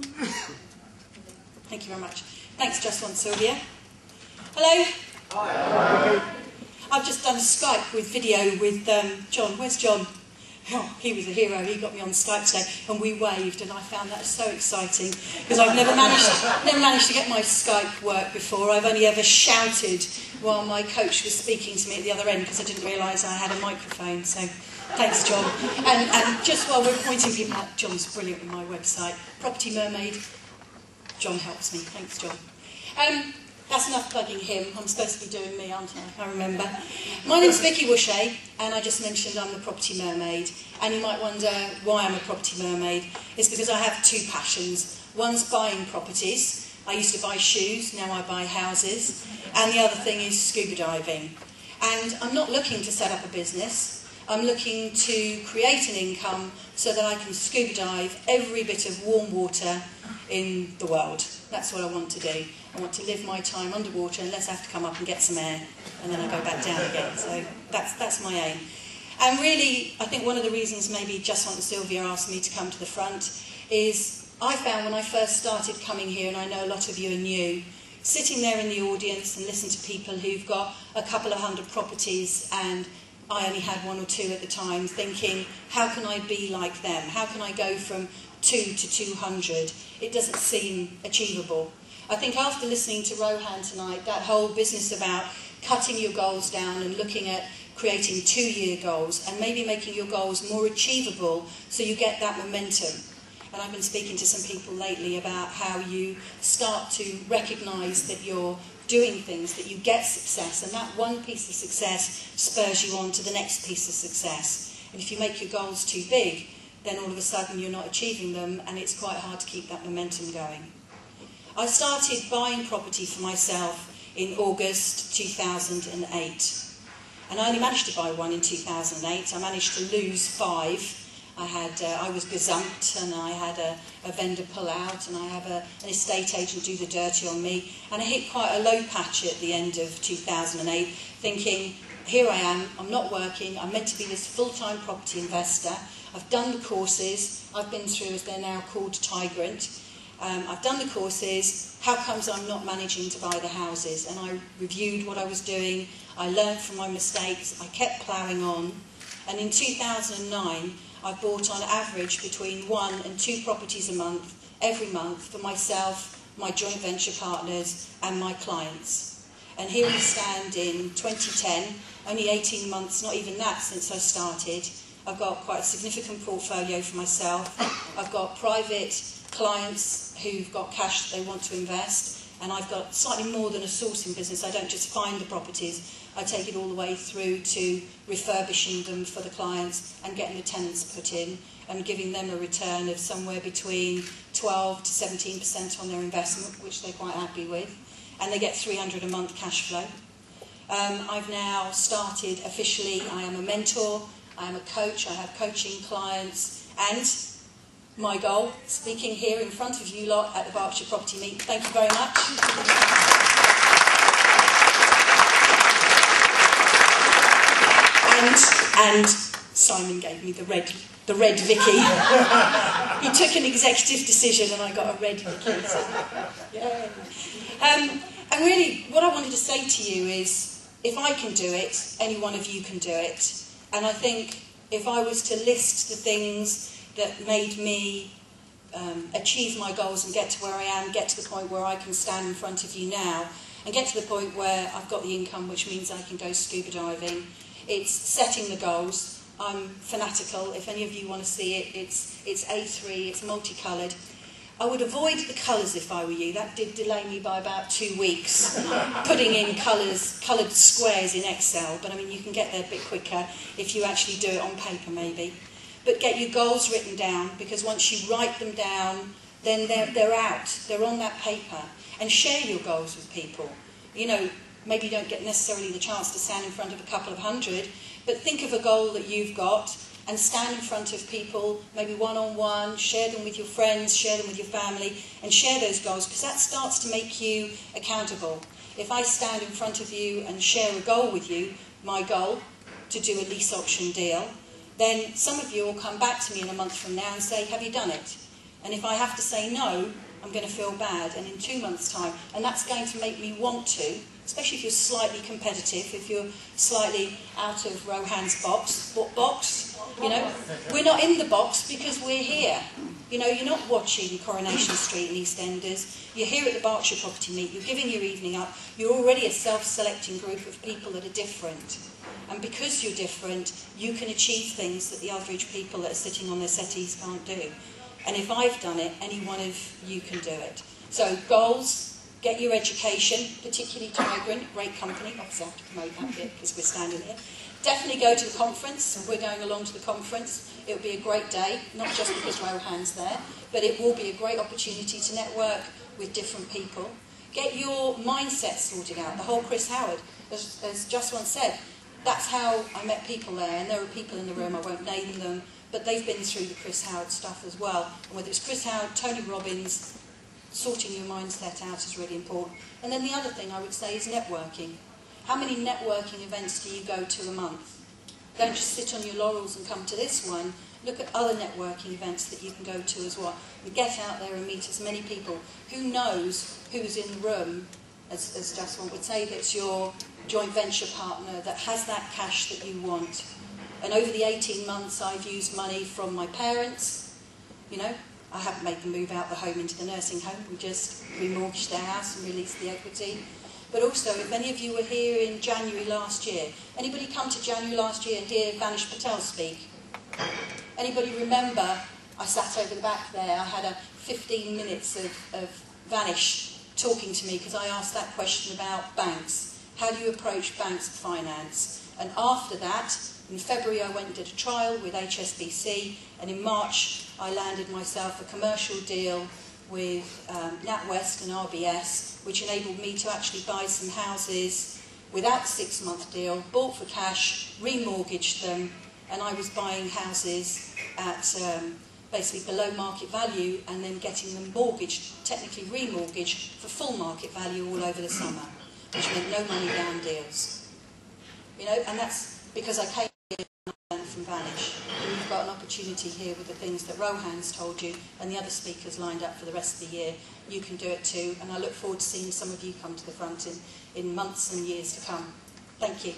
Thank you very much. Thanks, Just One Sylvia. Hello. Hi. I've just done a Skype with video with John. Where's John? Oh, he was a hero. He got me on Skype today, and we waved, and I found that so exciting because I've never managed to get my Skype work before. I've only ever shouted while my coach was speaking to me at the other end because I didn't realise I had a microphone. So, thanks, John. And just while we're pointing people out, John's brilliant with my website, Property Mermaid. John helps me. Thanks, John. That's enough plugging him. I'm supposed to be doing me, aren't I? I remember. My name's Vicki Wusche, and I just mentioned I'm the Property Mermaid. And you might wonder why I'm a Property Mermaid. It's because I have two passions. One's buying properties. I used to buy shoes, now I buy houses. And the other thing is scuba diving. And I'm not looking to set up a business. I'm looking to create an income so that I can scuba dive every bit of warm water in the world. That's what I want to do. I want to live my time underwater unless I have to come up and get some air, and then I go back down again. So that's my aim. And really, I think one of the reasons maybe Just One Sylvia asked me to come to the front is I found when I first started coming here, and I know a lot of you are new, sitting there in the audience and listen to people who've got a couple of hundred properties, and I only had one or two at the time, thinking, how can I be like them? How can I go from 2 to 200? It doesn't seem achievable. I think after listening to Rohan tonight, that whole business about cutting your goals down and looking at creating 2-year goals and maybe making your goals more achievable so you get that momentum. And I've been speaking to some people lately about how you start to recognise that you're doing things, that you get success, and that one piece of success spurs you on to the next piece of success. And if you make your goals too big, then all of a sudden you're not achieving them, and it's quite hard to keep that momentum going. I started buying property for myself in August 2008. And I only managed to buy one in 2008. I managed to lose 5. I was gazumped, and I had a vendor pull out, and I have an estate agent do the dirty on me. And I hit quite a low patch at the end of 2008, thinking, here I am, I'm not working, I'm meant to be this full-time property investor. I've done the courses, I've been through, as they're now called, Tigrant. I've done the courses, how comes I'm not managing to buy the houses? And I reviewed what I was doing, I learned from my mistakes, I kept ploughing on. And in 2009, I bought on average between 1 and 2 properties a month, every month, for myself, my joint venture partners and my clients. And here we stand in 2010, only 18 months, not even that since I started. I've got quite a significant portfolio for myself. I've got private clients who've got cash that they want to invest, and I've got slightly more than a sourcing business. I don't just find the properties, I take it all the way through to refurbishing them for the clients and getting the tenants put in and giving them a return of somewhere between 12 to 17% on their investment, which they're quite happy with, and they get $300 a month cash flow. I've now started officially, I am a mentor, I am a coach, I have coaching clients, and my goal, speaking here in front of you lot at the Berkshire Property Meet. Thank you very much. And Simon gave me the red Vicky. He took an executive decision and I got a red Vicky. So, yeah. And really, what I wanted to say to you is, if I can do it, any one of you can do it. And I think if I was to list the things that made me achieve my goals and get to where I am, get to the point where I can stand in front of you now, and get to the point where I've got the income, which means I can go scuba diving. It's setting the goals. I'm fanatical. If any of you want to see it, it's A3, it's multicoloured. I would avoid the colours if I were you. That did delay me by about 2 weeks, putting in coloured squares in Excel. But I mean, you can get there a bit quicker if you actually do it on paper, maybe. But get your goals written down, because once you write them down, then they're out. They're on that paper. And share your goals with people. You know, maybe you don't get necessarily the chance to stand in front of a couple of hundred, but think of a goal that you've got and stand in front of people, maybe one-on-one, share them with your friends, share them with your family, and share those goals, because that starts to make you accountable. If I stand in front of you and share a goal with you, my goal, to do a lease option deal, then some of you will come back to me in a month from now and say, have you done it? And if I have to say no, I'm going to feel bad, and in 2 months' time, and that's going to make me want to, especially if you're slightly competitive, if you're slightly out of Rohan's box. What box? You know, we're not in the box because we're here. You know, you're not watching Coronation Street and EastEnders. You're here at the Berkshire Property Meet. You're giving your evening up. You're already a self-selecting group of people that are different. And because you're different, you can achieve things that the average people that are sitting on their settees can't do. And if I've done it, any one of you can do it. So goals, get your education, particularly to Migrant, great company. Obviously I have to promote that bit because we're standing here. Definitely go to the conference. We're going along to the conference. It'll be a great day, not just because Rohan's there, but it will be a great opportunity to network with different people. Get your mindset sorted out. The whole Chris Howard, as Just Once said, that's how I met people there. And there are people in the room, I won't name them, but they've been through the Chris Howard stuff as well. And whether it's Chris Howard, Tony Robbins, sorting your mindset out is really important. And then the other thing I would say is networking. How many networking events do you go to a month? Don't just sit on your laurels and come to this one. Look at other networking events that you can go to as well. And get out there and meet as many people. Who knows who's in the room, as Just One would say, that's your joint venture partner that has that cash that you want. And over the 18 months I've used money from my parents. You know, I haven't made them move out the home into the nursing home. We just remortgaged their house and released the equity. But also, if any of you were here in January last year, anybody come to January last year and hear Vanish Patel speak? Anybody remember, I sat over the back there, I had 15 minutes of Vanish talking to me because I asked that question about banks. How do you approach banks finance? And after that, in February I went and did a trial with HSBC, and in March I landed myself a commercial deal with NatWest and RBS, which enabled me to actually buy some houses without a 6-month deal, bought for cash, remortgaged them, and I was buying houses at basically below market value and then getting them mortgaged, technically remortgaged, for full market value all over the summer, which meant no money down deals. You know, and that's because I came here and I learned from Vanish. And you've got an opportunity here with the things that Rohan's told you and the other speakers lined up for the rest of the year. You can do it too, and I look forward to seeing some of you come to the front in months and years to come. Thank you.